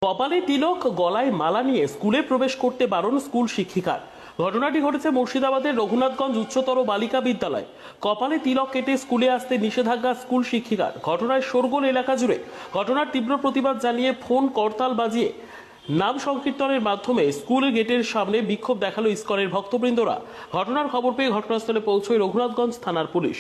কপালে তিলক, গলায় মালা নিয়ে স্কুলে প্রবেশ করতে বারণ স্কুল শিক্ষিকার। ঘটনাটি ঘটেছে মুর্শিদাবাদের রঘুনাথগঞ্জ উচ্চতর বালিকা বিদ্যালয়। কপালে তিলক কেটে স্কুলে আসতে নিষেধাজ্ঞা স্কুল শিক্ষিকার। ঘটনায় শোরগোল এলাকা জুড়ে। ঘটনার তীব্র প্রতিবাদ জানিয়ে ফোন করতাল বাজিয়ে নাম সংকীর্তনের মাধ্যমে স্কুল গেটের সামনে বিক্ষোভ দেখালো ইসকনের ভক্তবৃন্দরা। ঘটনার খবর পেয়ে ঘটনাস্থলে পৌঁছয় রঘুনাথগঞ্জ থানার পুলিশ।